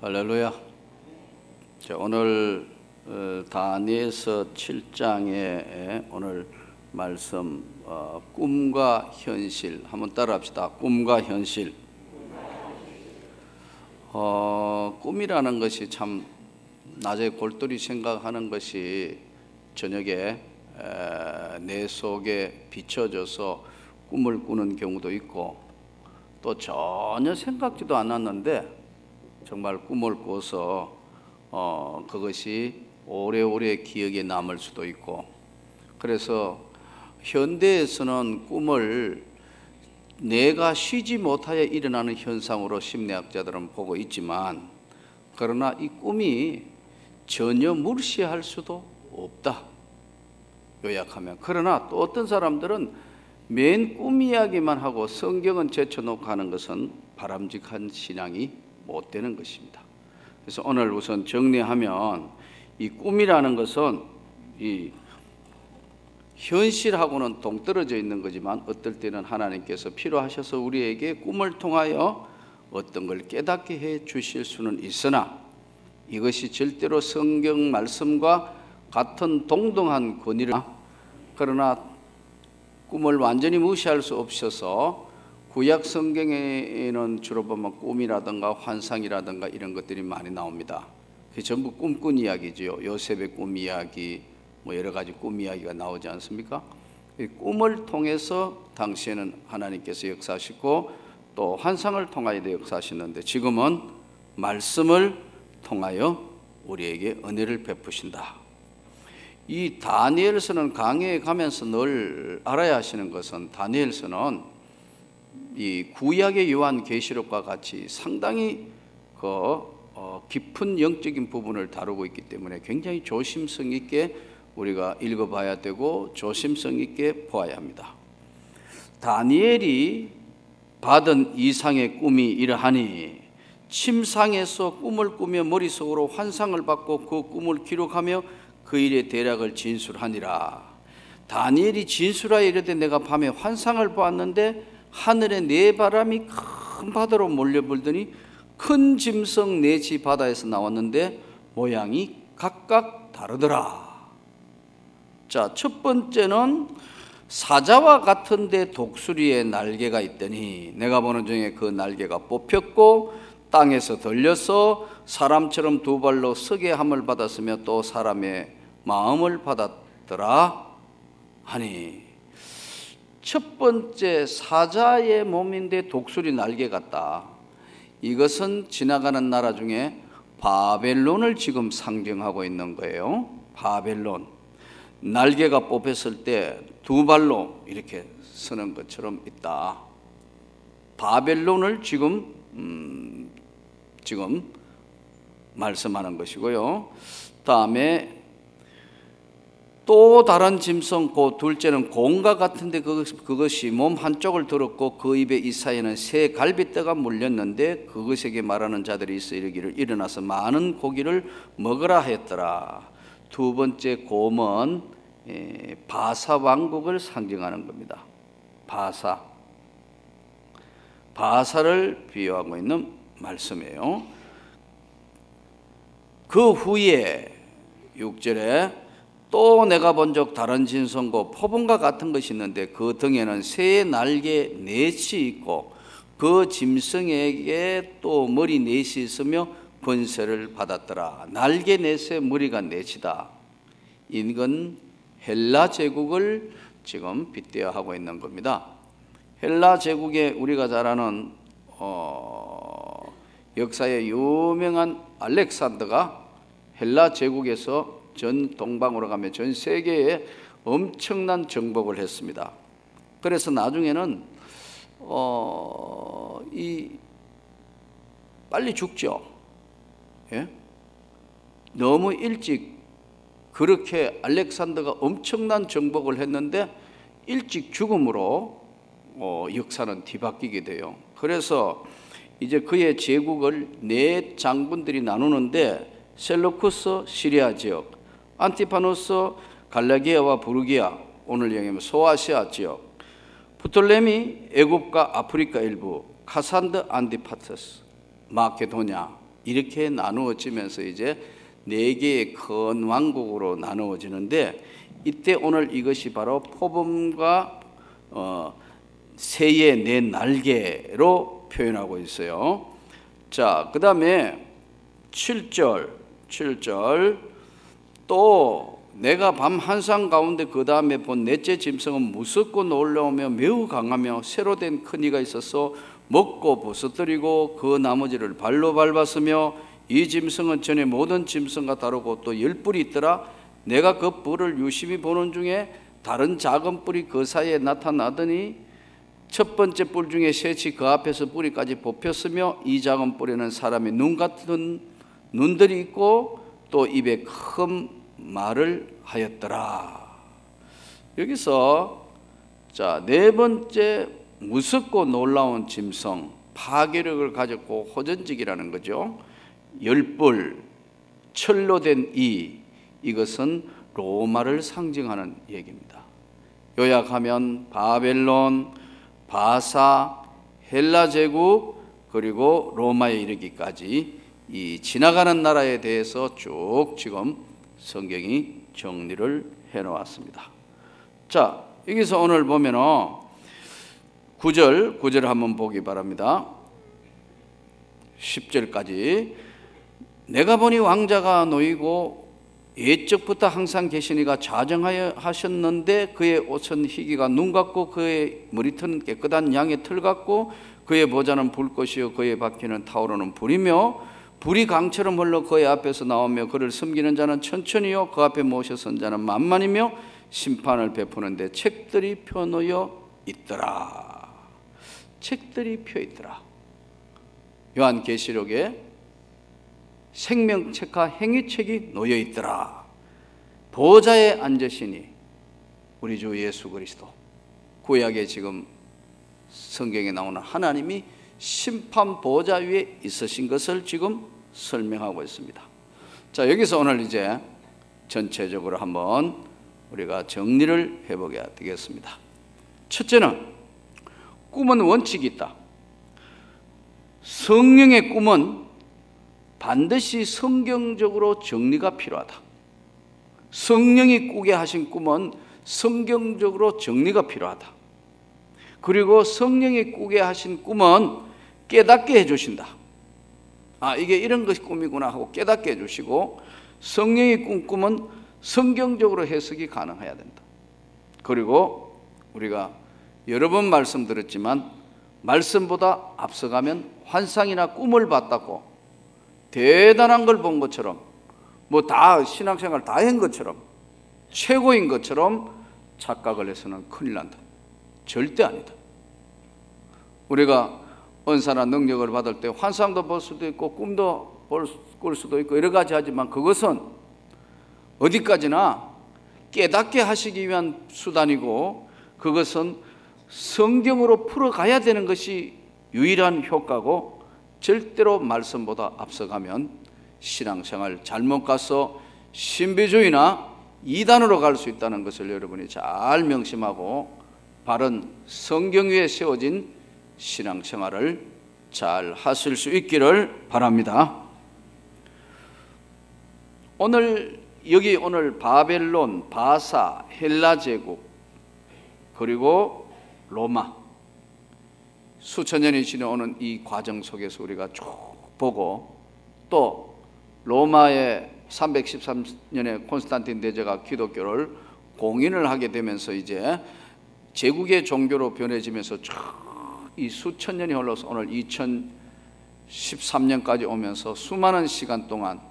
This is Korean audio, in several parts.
할렐루야. 자, 오늘 다니엘서 7장의 오늘 말씀 꿈과 현실 한번 따라합시다. 꿈과 현실. 꿈이라는 것이 참 낮에 골똘히 생각하는 것이 저녁에 내 속에 비춰져서 꿈을 꾸는 경우도 있고, 또 전혀 생각지도 않았는데 정말 꿈을 꿔서 그것이 오래오래 기억에 남을 수도 있고, 그래서 현대에서는 꿈을 내가 쉬지 못하여 일어나는 현상으로 심리학자들은 보고 있지만, 그러나 이 꿈이 전혀 무시할 수도 없다, 요약하면. 그러나 또 어떤 사람들은 맨 꿈 이야기만 하고 성경은 제쳐놓고 하는 것은 바람직한 신앙이 못 되는 것입니다. 그래서 오늘 우선 정리하면, 이 꿈이라는 것은 이 현실하고는 동떨어져 있는 거지만 어떨 때는 하나님께서 필요하셔서 우리에게 꿈을 통하여 어떤 걸 깨닫게 해 주실 수는 있으나, 이것이 절대로 성경 말씀과 같은 동등한 권위를, 그러나 꿈을 완전히 무시할 수 없어서 구약 성경에는 주로 보면 꿈이라든가 환상이라든가 이런 것들이 많이 나옵니다. 그게 전부 꿈꾼 이야기죠. 요셉의 꿈 이야기, 여러 가지 꿈 이야기가 나오지 않습니까? 꿈을 통해서 당시에는 하나님께서 역사하시고 또 환상을 통하여도 역사하시는데, 지금은 말씀을 통하여 우리에게 은혜를 베푸신다. 이 다니엘서는 강의에 가면서 늘 알아야 하시는 것은, 다니엘서는 이 구약의 요한계시록과 같이 상당히 깊은 영적인 부분을 다루고 있기 때문에 굉장히 조심성 있게 우리가 읽어봐야 되고 조심성 있게 보아야 합니다. 다니엘이 받은 이상의 꿈이 이러하니, 침상에서 꿈을 꾸며 머릿속으로 환상을 받고 그 꿈을 기록하며 그 일의 대략을 진술하니라. 다니엘이 진술하여 이르되, 내가 밤에 환상을 보았는데 하늘에 네 바람이 큰 바다로 몰려불더니 큰 짐승 넷이 바다에서 나왔는데 모양이 각각 다르더라. 자, 첫 번째는 사자와 같은데 독수리의 날개가 있더니 내가 보는 중에 그 날개가 뽑혔고 땅에서 들려서 사람처럼 두 발로 서게 함을 받았으며 또 사람의 마음을 받았더라 하니, 첫 번째 사자의 몸인데 독수리 날개 같다. 이것은 지나가는 나라 중에 바벨론을 지금 상징하고 있는 거예요. 바벨론. 날개가 뽑혔을 때 두 발로 이렇게 서는 것처럼 있다. 바벨론을 지금 말씀하는 것이고요. 다음에 또 다른 짐승, 그 둘째는 공과 같은데 그것이 몸 한쪽을 들었고 그 입에 이사이에는 새 갈빗대가 물렸는데 그것에게 말하는 자들이 있어 이르기를, 일어나서 많은 고기를 먹으라 했더라. 두 번째 곰은 바사 왕국을 상징하는 겁니다. 바사를 비유하고 있는 말씀이에요. 그 후에 6절에 또 내가 본 적 다른 짐승과 표범과 같은 것이 있는데 그 등에는 새의 날개 넷이 있고 그 짐승에게 또 머리 넷이 있으며 권세를 받았더라. 날개 넷에 머리가 넷이다. 이건 헬라 제국을 지금 빗대어 하고 있는 겁니다. 헬라 제국에 우리가 잘 아는 역사의 유명한 알렉산더가 헬라 제국에서 전 동방으로 가며 전 세계에 엄청난 정복을 했습니다. 그래서 나중에는 빨리 죽죠. 예? 너무 일찍, 그렇게 알렉산더가 엄청난 정복을 했는데 일찍 죽음으로 역사는 뒤바뀌게 돼요. 그래서 이제 그의 제국을 네 장군들이 나누는데, 셀루쿠스 시리아 지역, 안티파누스 갈라기아와 부르기아, 오늘 얘기하면 소아시아 지역, 프톨레미 애굽과 아프리카 일부, 카산드 안디파트스 마케도냐, 이렇게 나누어지면서 이제 네 개의 큰 왕국으로 나누어지는데, 이때 오늘 이것이 바로 포범과 새의 네 날개로 표현하고 있어요. 자, 그 다음에 7절 또 내가 밤 한상 가운데 그 다음에 본 넷째 짐승은 무섭고 놀라우며 매우 강하며 새로 된 큰 이가 있어서 먹고 부서뜨리고 그 나머지를 발로 밟았으며 이 짐승은 전에 모든 짐승과 다르고 또 10뿔이 있더라. 내가 그 뿔을 유심히 보는 중에 다른 작은 뿔이 그 사이에 나타나더니 첫 번째 뿔 중에 셋이 그 앞에서 뿌리까지 뽑혔으며 이 작은 뿔에는 사람의 눈 같은 눈들이 있고 또 입에 큰 말을 하였더라. 여기서 자, 네 번째 무섭고 놀라운 짐승, 파괴력을 가졌고 호전직이라는 거죠. 10뿔, 철로 된 이것은 로마를 상징하는 얘기입니다. 요약하면 바벨론, 바사, 헬라 제국, 그리고 로마에 이르기까지 이 지나가는 나라에 대해서 쭉 지금 성경이 정리를 해놓았습니다. 자, 여기서 오늘 보면은 9절 한번 보기 바랍니다. 10절까지 내가 보니 왕자가 놓이고 옛적부터 항상 계시니가 좌정하여 하셨는데 그의 옷은 희기가 눈 같고 그의 머리털은 깨끗한 양의 털 같고 그의 보좌는 불꽃이요 그의 바퀴는 타오르는 불이며 불이 강처럼 흘러 그의 앞에서 나오며 그를 섬기는 자는 천천히요 그 앞에 모셔 선 자는 만만이며 심판을 베푸는데 책들이 펴놓여 있더라. 책들이 펴 있더라. 요한계시록에 생명책과 행위책이 놓여 있더라. 보좌에 앉으시니 우리 주 예수 그리스도, 구약에 지금 성경에 나오는 하나님이 심판 보좌 위에 있으신 것을 지금 설명하고 있습니다. 자, 여기서 오늘 이제 전체적으로 한번 우리가 정리를 해보게 되겠습니다. 첫째는 꿈은 원칙이 있다. 성령의 꿈은 반드시 성경적으로 정리가 필요하다. 성령이 꾸게 하신 꿈은 성경적으로 정리가 필요하다. 그리고 성령이 꾸게 하신 꿈은 깨닫게 해주신다. 아, 이게 이런 것이 꿈이구나 하고 깨닫게 해주시고, 성령이 꾼 꿈은 성경적으로 해석이 가능해야 된다. 그리고 우리가 여러 번 말씀드렸지만 말씀보다 앞서가면 환상이나 꿈을 봤다고 대단한 걸 본 것처럼, 뭐 다 신앙생활 다 한 것처럼, 최고인 것처럼 착각을 해서는 큰일 난다. 절대 아니다. 우리가 은사나 능력을 받을 때 환상도 볼 수도 있고 꿈도 꿀 수도 있고 여러 가지 하지만 그것은 어디까지나 깨닫게 하시기 위한 수단이고, 그것은 성경으로 풀어가야 되는 것이 유일한 효과고, 절대로 말씀보다 앞서가면 신앙생활 잘못 가서 신비주의나 이단으로 갈 수 있다는 것을 여러분이 잘 명심하고 바른 성경 위에 세워진 신앙생활을 잘 하실 수 있기를 바랍니다. 오늘 바벨론, 바사, 헬라 제국, 그리고 로마, 수천 년이 지나오는 이 과정 속에서 우리가 쭉 보고, 또 로마의 313년에 콘스탄틴 대제가 기독교를 공인을 하게 되면서 이제 제국의 종교로 변해지면서 쭉 이 수천 년이 흘러서 오늘 2013년까지 오면서 수많은 시간 동안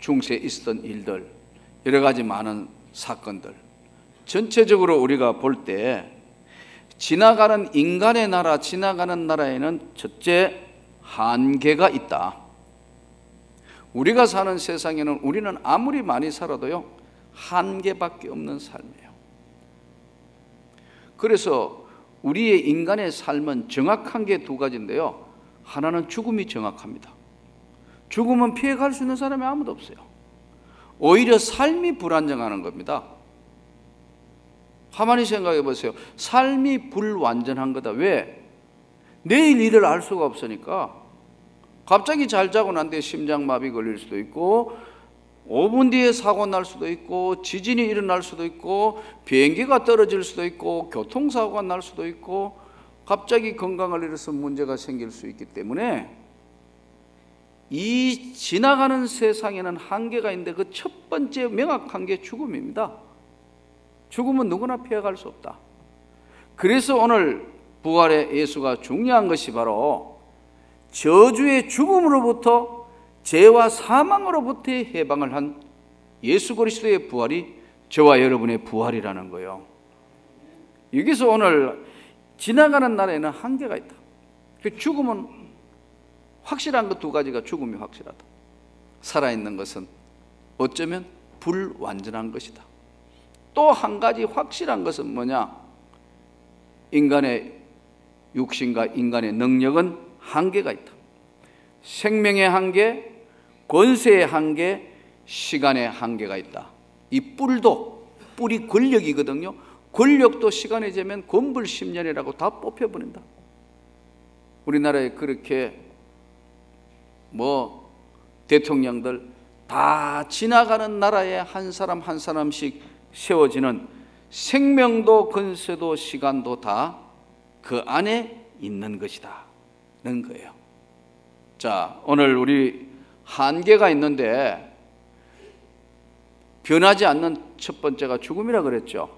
중세에 있었던 일들, 여러 가지 많은 사건들, 전체적으로 우리가 볼 때 지나가는 인간의 나라, 지나가는 나라에는 첫째 한계가 있다. 우리가 사는 세상에는 우리는 아무리 많이 살아도요 한계밖에 없는 삶이에요. 그래서 우리의 인간의 삶은 정확한 게 두 가지인데요, 하나는 죽음이 정확합니다. 죽음은 피해갈 수 있는 사람이 아무도 없어요. 오히려 삶이 불안정하는 겁니다. 가만히 생각해 보세요. 삶이 불완전한 거다. 왜? 내일 일을 알 수가 없으니까 갑자기 잘 자고 난 뒤에 심장마비 걸릴 수도 있고 5분 뒤에 사고 날 수도 있고 지진이 일어날 수도 있고 비행기가 떨어질 수도 있고 교통사고가 날 수도 있고 갑자기 건강을 잃어서 문제가 생길 수 있기 때문에 이 지나가는 세상에는 한계가 있는데 그 첫 번째 명확한 게 죽음입니다. 죽음은 누구나 피해갈 수 없다. 그래서 오늘 부활의 예수가 중요한 것이 바로 저주의 죽음으로부터 죄와 사망으로부터의 해방을 한 예수 그리스도의 부활이 저와 여러분의 부활이라는 거예요. 여기서 오늘 지나가는 날에는 한계가 있다. 죽음은 확실한 것 두 가지가 죽음이 확실하다. 살아있는 것은 어쩌면 불완전한 것이다. 또 한 가지 확실한 것은 뭐냐? 인간의 육신과 인간의 능력은 한계가 있다. 생명의 한계, 권세의 한계, 시간의 한계가 있다. 이 뿔이 권력이거든요. 권력도 시간이 되면 권불 10년이라고 다 뽑혀버린다. 우리나라에 그렇게 대통령들 다 지나가는 나라에 한 사람 한 사람씩 세워지는 생명도 권세도 시간도 다 그 안에 있는 것이다 는 거예요. 자, 오늘 우리 한계가 있는데 변하지 않는 첫 번째가 죽음이라 그랬죠.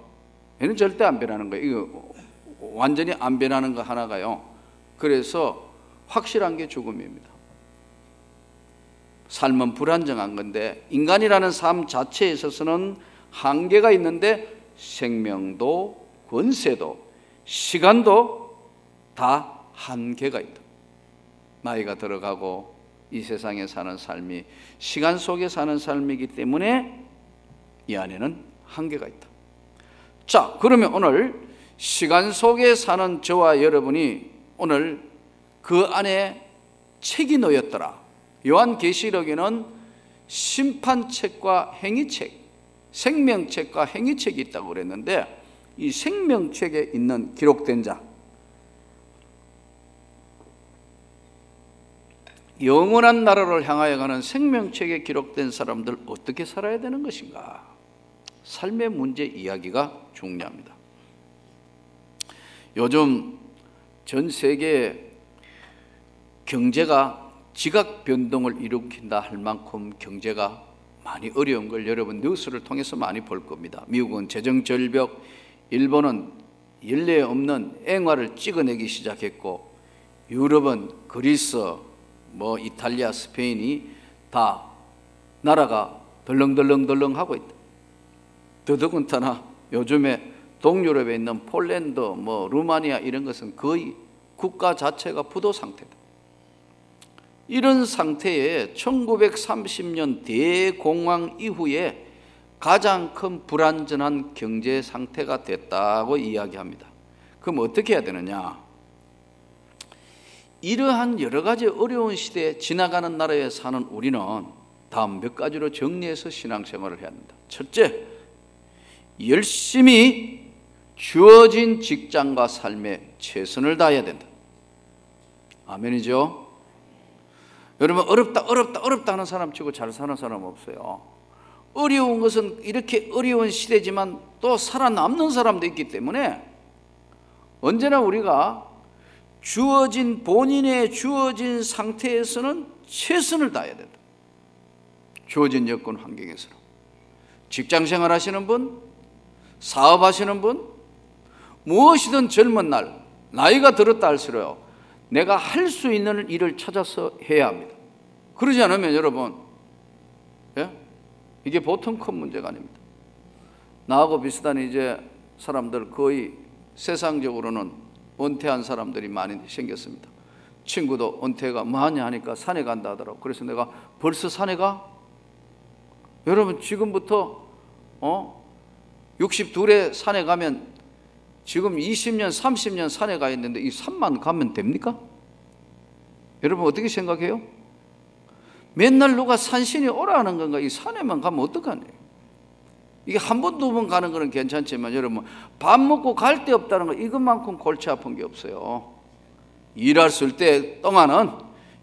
얘는 절대 안 변하는 거예요. 이거 완전히 안 변하는 거 하나가요. 그래서 확실한 게 죽음입니다. 삶은 불안정한 건데 인간이라는 삶 자체에 있어서는 한계가 있는데 생명도 권세도 시간도 다 한계가 있다. 나이가 들어가고 이 세상에 사는 삶이 시간 속에 사는 삶이기 때문에 이 안에는 한계가 있다. 자, 그러면 오늘 시간 속에 사는 저와 여러분이 오늘 그 안에 책이 놓였더라. 요한계시록에는 심판책과 행위책, 생명책과 행위책이 있다고 그랬는데 이 생명책에 있는 기록된 자, 영원한 나라를 향하여 가는 생명책에 기록된 사람들 어떻게 살아야 되는 것인가? 삶의 문제 이야기가 중요합니다. 요즘 전 세계 경제가 지각 변동을 일으킨다 할 만큼 경제가 많이 어려운 걸 여러분 뉴스를 통해서 많이 볼 겁니다. 미국은 재정 절벽, 일본은 연례 없는 앵화를 찍어내기 시작했고 유럽은 그리스, 이탈리아, 스페인이 다 나라가 덜렁덜렁 하고 있다. 더더군다나 요즘에 동유럽에 있는 폴란드, 루마니아 이런 것은 거의 국가 자체가 부도 상태다. 이런 상태에 1930년 대공황 이후에 가장 큰 불안전한 경제 상태가 됐다고 이야기합니다. 그럼 어떻게 해야 되느냐? 이러한 여러 가지 어려운 시대에 지나가는 나라에 사는 우리는 다음 몇 가지로 정리해서 신앙생활을 해야 합니다. 첫째, 열심히 주어진 직장과 삶에 최선을 다해야 된다. 아멘이죠? 여러분, 어렵다 하는 사람 치고 잘 사는 사람 없어요. 어려운 것은 이렇게 어려운 시대지만 또 살아남는 사람도 있기 때문에 언제나 우리가 본인의 주어진 상태에서는 최선을 다해야 된다. 주어진 여건 환경에서는. 직장생활 하시는 분, 사업하시는 분, 무엇이든 젊은 날, 나이가 들었다 할수록 내가 할 수 있는 일을 찾아서 해야 합니다. 그러지 않으면 여러분, 이게 보통 큰 문제가 아닙니다. 나하고 비슷한 이제 사람들 거의 세상적으로는 은퇴한 사람들이 많이 생겼습니다. 친구도 은퇴가 뭐하냐 하니까 산에 간다 하더라고. 그래서 내가 벌써 산에 가? 여러분 지금부터 62에 산에 가면 지금 20년 30년 산에 가 있는데 이 산만 가면 됩니까? 여러분 어떻게 생각해요? 맨날 누가 산신이 오라는 건가? 이 산에만 가면 어떡하냐? 이게 한 번, 두 번 가는 거는 괜찮지만 여러분 밥 먹고 갈 데 없다는 거 이것만큼 골치 아픈 게 없어요. 일했을 때 동안은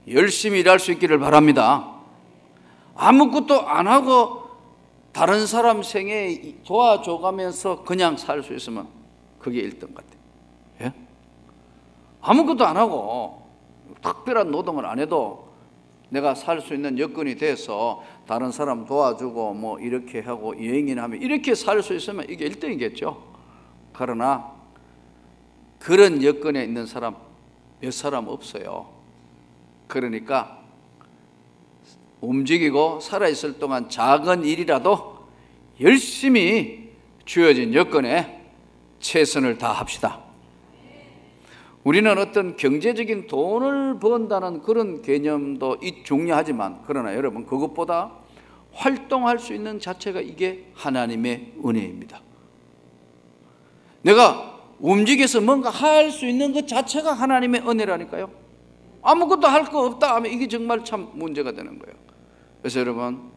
열심히 일할 수 있기를 바랍니다. 아무것도 안 하고 다른 사람 생에 도와줘가면서 그냥 살 수 있으면 그게 1등 같아요. 예? 아무것도 안 하고 특별한 노동을 안 해도 내가 살 수 있는 여건이 돼서 다른 사람 도와주고 뭐 이렇게 하고 여행이나 하면 이렇게 살 수 있으면 이게 1등이겠죠. 그러나 그런 여건에 있는 사람 몇 사람 없어요. 그러니까 움직이고 살아있을 동안 작은 일이라도 열심히 주어진 여건에 최선을 다합시다. 우리는 어떤 경제적인 돈을 번다는 그런 개념도 중요하지만, 그러나 여러분, 그것보다 활동할 수 있는 자체가 이게 하나님의 은혜입니다. 내가 움직여서 뭔가 할 수 있는 것 자체가 하나님의 은혜라니까요. 아무것도 할 거 없다 하면 이게 정말 참 문제가 되는 거예요. 그래서 여러분,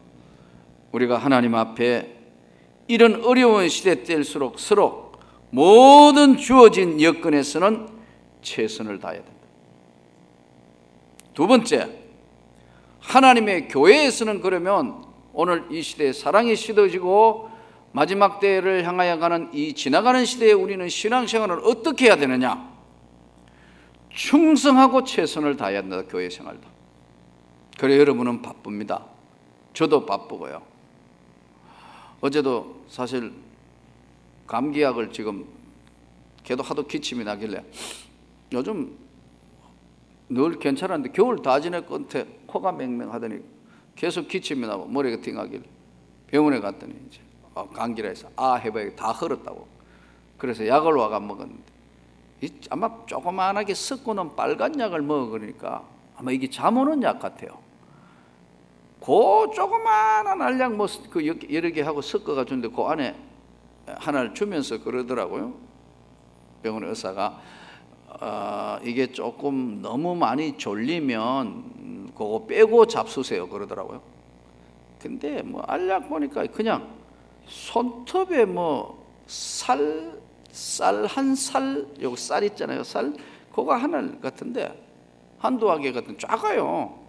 우리가 하나님 앞에 이런 어려운 시대 때일수록 서로 모든 주어진 여건에서는 최선을 다해야 된다. 두 번째, 하나님의 교회에서는 그러면 오늘 이 시대에 사랑이 쏟아지고 마지막 때를 향하여 가는 이 지나가는 시대에 우리는 신앙생활을 어떻게 해야 되느냐? 충성하고 최선을 다해야 된다. 교회 생활도. 그래, 여러분은 바쁩니다. 저도 바쁘고요. 어제도 사실 감기약을 지금 걔도 하도 기침이 나길래 요즘 늘 괜찮았는데 겨울 다 지낼 건데 코가 맹맹하더니 계속 기침이 나고 머리가 띵하길래 병원에 갔더니 이제 감기라 해서 해봐야 다 흘렀다고. 그래서 약을 와가 먹었는데 아마 조그만하게 섞어놓은 빨간 약을 먹으니까 아마 이게 잠 오는 약 같아요. 그 조그만한 알약 뭐 그 여러 개 하고 섞어가 주는데 그 안에 하나를 주면서 그러더라고요. 병원 의사가 이게 조금 너무 많이 졸리면 그거 빼고 잡수세요 그러더라고요. 근데 뭐 알약 보니까 그냥 손톱에 뭐 쌀 한 살, 요 쌀 있잖아요. 쌀 그거 하나 같은데 한두 개 같은 작아요.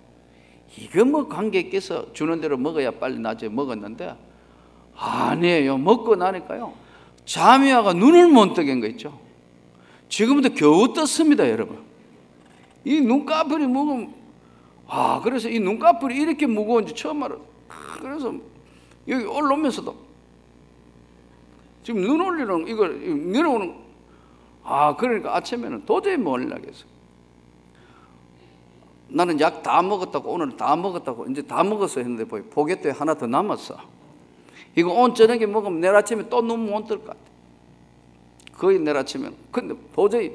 이거 뭐 관객께서 주는 대로 먹어야 빨리 낮에 먹었는데 아니에요. 먹고 나니까요 잠이 와가 눈을 못 뜨게 한 거 있죠. 지금부터 겨우 떴습니다, 여러분. 이 눈꺼풀이 무거운, 그래서 이 눈꺼풀이 이렇게 무거운지 처음 알아. 그래서 여기 올라오면서도 지금 눈 올리는 이걸 내려오는, 그러니까 아침에는 도저히 못 올라가겠어. 나는 약 다 먹었다고, 오늘 다 먹었다고, 이제 다 먹었어 했는데 포개떡에 하나 더 남았어. 이거 오늘 저녁에 먹으면 내일 아침에 또 눈 못 뜰 것 같아. 거의 내일 아침에는. 근데 도저히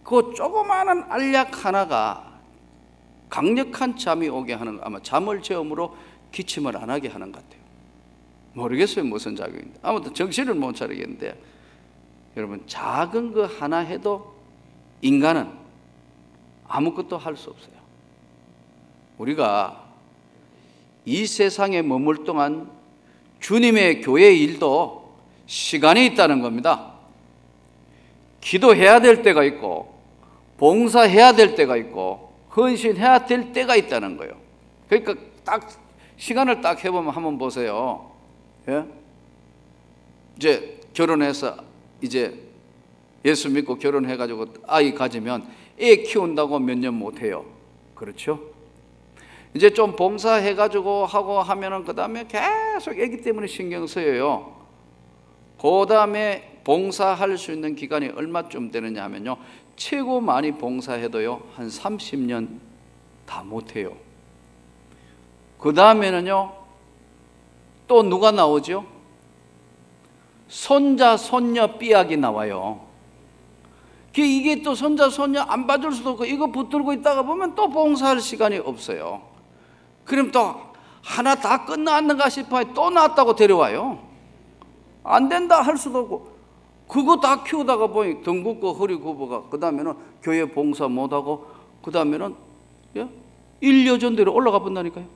그 조그마한 알약 하나가 강력한 잠이 오게 하는, 아마 잠을 재움으로 기침을 안 하게 하는 것 같아요. 모르겠어요 무슨 작용인데. 아무튼 정신을 못 차리겠는데, 여러분, 작은 거 하나 해도 인간은 아무것도 할 수 없어요. 우리가 이 세상에 머물 동안 주님의 교회 일도 시간이 있다는 겁니다. 기도해야 될 때가 있고 봉사해야 될 때가 있고 헌신해야 될 때가 있다는 거예요. 그러니까 딱 시간을 딱 해보면 한번 보세요. 예? 이제 결혼해서 이제 예수 믿고 결혼해가지고 아이 가지면 애 키운다고 몇 년 못해요. 그렇죠? 이제 좀 봉사해가지고 하고 하면은 그 다음에 계속 애기 때문에 신경 쓰여요. 그 다음에 봉사할 수 있는 기간이 얼마쯤 되느냐 하면요, 최고 많이 봉사해도요 한 30년 다 못해요. 그 다음에는요 또 누가 나오죠? 손자 손녀 삐약이 나와요. 이게 또 손자 손녀 안 봐줄 수도 없고 이거 붙들고 있다가 보면 또 봉사할 시간이 없어요. 그럼 또 하나 다 끝났는가 싶어요. 또 낳았다고 데려와요. 안 된다 할 수도 없고, 그거 다 키우다가 보니 등 굽고 허리 굽어가 그 다음에는 교회 봉사 못하고 그 다음에는 일여전대로 올라가 본다니까요.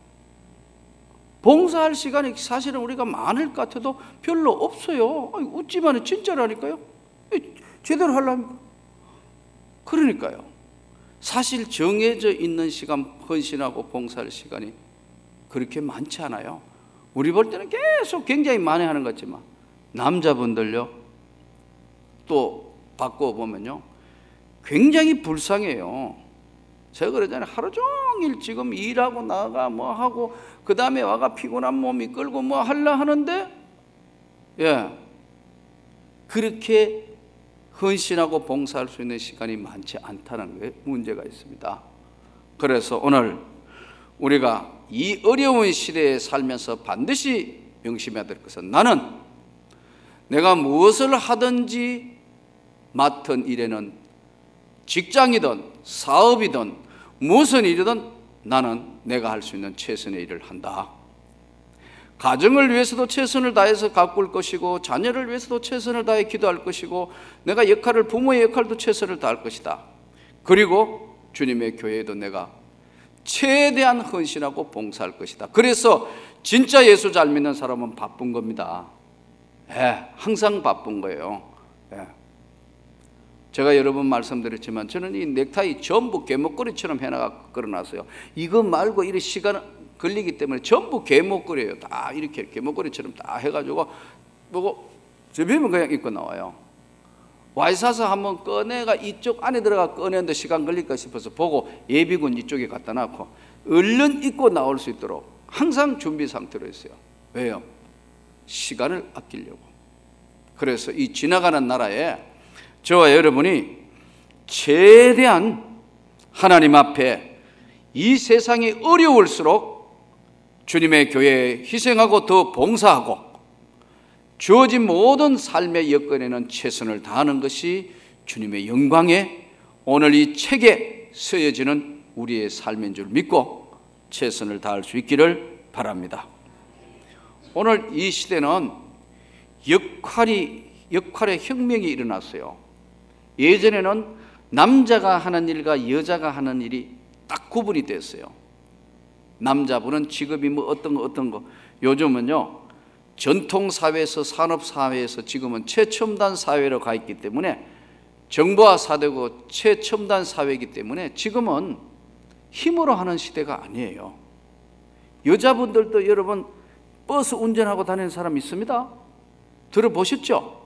봉사할 시간이 사실은 우리가 많을 것 같아도 별로 없어요. 웃지만 진짜라니까요. 제대로 하려면. 그러니까요, 사실 정해져 있는 시간, 헌신하고 봉사할 시간이 그렇게 많지 않아요. 우리 볼 때는 계속 굉장히 많이 하는 것 같지만 남자분들요, 또 바꿔보면요, 굉장히 불쌍해요. 제가 그러잖아요. 하루 종일 지금 일하고 나가 뭐 하고 그 다음에 와가 피곤한 몸이 끌고 뭐 하려 하는데, 그렇게 헌신하고 봉사할 수 있는 시간이 많지 않다는 게 문제가 있습니다. 그래서 오늘 우리가 이 어려운 시대에 살면서 반드시 명심해야 될 것은, 나는 내가 무엇을 하든지 맡은 일에는 직장이든 사업이든 무슨 일이든 나는 내가 할 수 있는 최선의 일을 한다. 가정을 위해서도 최선을 다해서 가꿀 것이고, 자녀를 위해서도 최선을 다해 기도할 것이고, 내가 부모의 역할도 최선을 다할 것이다. 그리고 주님의 교회에도 내가 최대한 헌신하고 봉사할 것이다. 그래서 진짜 예수 잘 믿는 사람은 바쁜 겁니다. 항상 바쁜 거예요. 제가 여러 번 말씀드렸지만 저는 이 넥타이 전부 개목걸이처럼 해나가 걸어놨어요. 이거 말고 이렇게 시간 걸리기 때문에 전부 개목걸이에요. 다 이렇게 개목걸이처럼 다 해가지고 보고 접으면 그냥 입고 나와요. 와이사서 한번 꺼내가 이쪽 안에 들어가 꺼내는데 시간 걸릴까 싶어서 보고 예비군 이쪽에 갖다 놔고 얼른 입고 나올 수 있도록 항상 준비 상태로 있어요. 왜요? 시간을 아끼려고. 그래서 이 지나가는 나라에 저와 여러분이 최대한 하나님 앞에 이 세상이 어려울수록 주님의 교회에 희생하고 더 봉사하고 주어진 모든 삶의 여건에는 최선을 다하는 것이 주님의 영광에 오늘 이 책에 쓰여지는 우리의 삶인 줄 믿고 최선을 다할 수 있기를 바랍니다. 오늘 이 시대는 역할의 혁명이 일어났어요. 예전에는 남자가 하는 일과 여자가 하는 일이 딱 구분이 됐어요. 남자분은 직업이 뭐 어떤 거. 요즘은요, 전통사회에서 산업사회에서 지금은 최첨단 사회로 가 있기 때문에 정보화사되고 최첨단 사회이기 때문에 지금은 힘으로 하는 시대가 아니에요. 여자분들도 여러분 버스 운전하고 다니는 사람 있습니다. 들어보셨죠?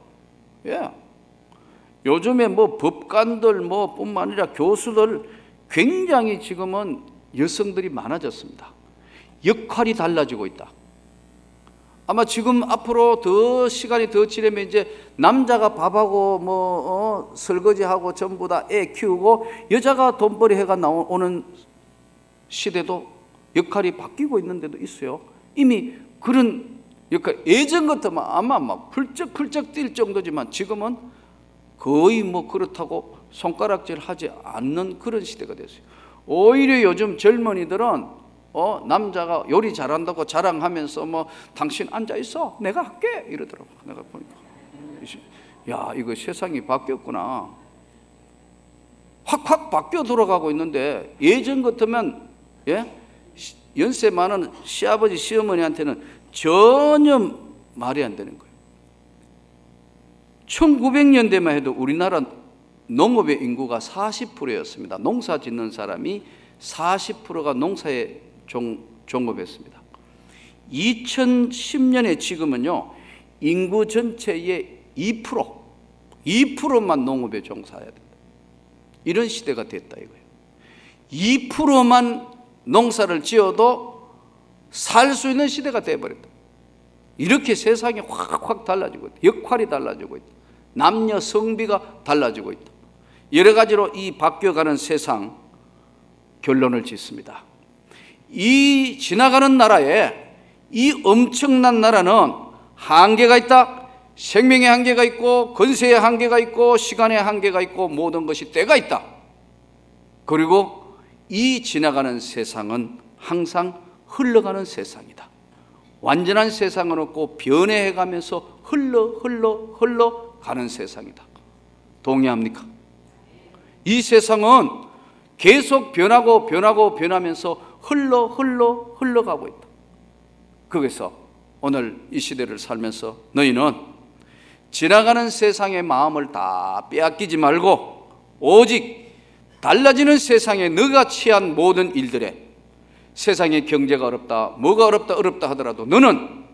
요즘에 뭐 법관들 뿐만 아니라 교수들 굉장히 지금은 여성들이 많아졌습니다. 역할이 달라지고 있다. 아마 지금 앞으로 더 시간이 더 지나면 이제 남자가 밥하고 설거지하고 전부 다 애 키우고 여자가 돈벌이 해가 나오는 시대도 역할이 바뀌고 있는 데도 있어요. 이미 그런 역할, 예전 같으면 아마 막 훌쩍훌쩍 뛸 정도지만 지금은 거의 그렇다고 손가락질 하지 않는 그런 시대가 됐어요. 오히려 요즘 젊은이들은 남자가 요리 잘한다고 자랑하면서 당신 앉아있어 내가 할게 이러더라고. 내가 보니까 야, 이거 세상이 바뀌었구나. 확 바뀌어 돌아가고 있는데, 예전 같으면 연세 많은 시아버지 시어머니한테는 전혀 말이 안 되는 거예요. 1900년대만 해도 우리나라 농업의 인구가 40%였습니다. 농사 짓는 사람이 40%가 농사에 종업했습니다. 2010년에 지금은요, 인구 전체의 2%만 농업에 종사해야 된다. 이런 시대가 됐다 이거예요. 2%만 농사를 지어도 살 수 있는 시대가 되어버렸다. 이렇게 세상이 확 달라지고 있다. 역할이 달라지고 있다. 남녀 성비가 달라지고 있다. 여러 가지로 이 바뀌어가는 세상 결론을 짓습니다. 이 지나가는 나라에, 이 엄청난 나라는 한계가 있다. 생명의 한계가 있고 건세의 한계가 있고 시간의 한계가 있고 모든 것이 때가 있다. 그리고 이 지나가는 세상은 항상 흘러가는 세상이다. 완전한 세상은 없고 변해가면서 흘러가는 세상이다. 동의합니까? 이 세상은 계속 변하면서 흘러가고 있다. 거기서 오늘 이 시대를 살면서 너희는 지나가는 세상의 마음을 다 빼앗기지 말고 오직 달라지는 세상에 너가 취한 모든 일들에 세상의 경제가 어렵다, 뭐가 어렵다 하더라도 너는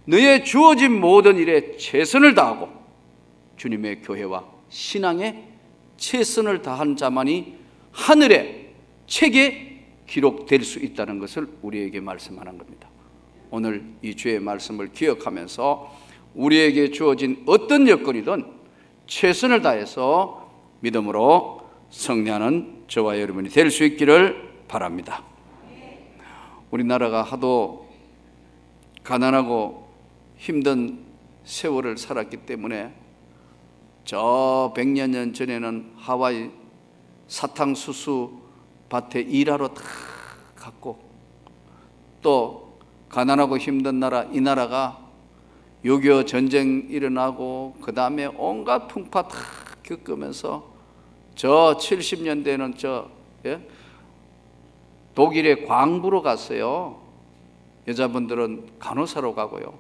너의 주어진 모든 일에 최선을 다하고 주님의 교회와 신앙에 최선을 다한 자만이 하늘의 책에 기록될 수 있다는 것을 우리에게 말씀하는 겁니다. 오늘 이 주의 말씀을 기억하면서 우리에게 주어진 어떤 여건이든 최선을 다해서 믿음으로 승리하는 저와 여러분이 될 수 있기를 바랍니다. 우리나라가 하도 가난하고 힘든 세월을 살았기 때문에 저 100여 년 전에는 하와이 사탕수수 밭에 일하러 다 갔고, 또 가난하고 힘든 나라 이 나라가 6.25 전쟁 일어나고 그 다음에 온갖 풍파 다 겪으면서 저 70년대에는 독일의 광부로 갔어요. 여자분들은 간호사로 가고요.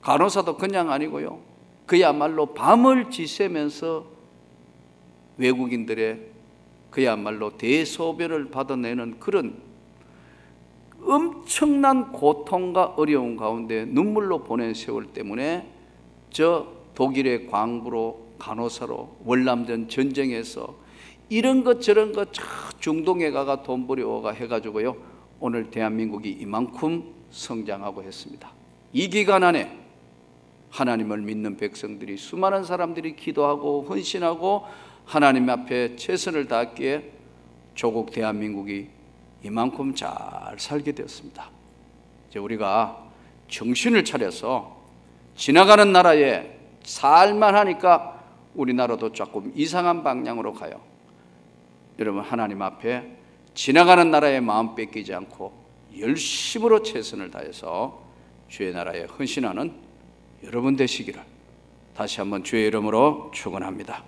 간호사도 그냥 아니고요. 그야말로 밤을 지새면서 외국인들의 그야말로 대소변을 받아내는 그런 엄청난 고통과 어려움 가운데 눈물로 보낸 세월 때문에 저 독일의 광부로 간호사로 월남전 전쟁에서 이런 것 저런 것 중동에 가가 돈 벌여가 해가지고요, 오늘 대한민국이 이만큼 성장하고 했습니다. 이 기간 안에 하나님을 믿는 백성들이, 수많은 사람들이 기도하고 헌신하고 하나님 앞에 최선을 다했기에 조국 대한민국이 이만큼 잘 살게 되었습니다. 이제 우리가 정신을 차려서 지나가는 나라에 살만 하니까 우리나라도 조금 이상한 방향으로 가요. 여러분, 하나님 앞에 지나가는 나라에 마음 뺏기지 않고 열심으로 최선을 다해서 주의 나라에 헌신하는 여러분 되시기를 다시 한번 주의 이름으로 축원합니다.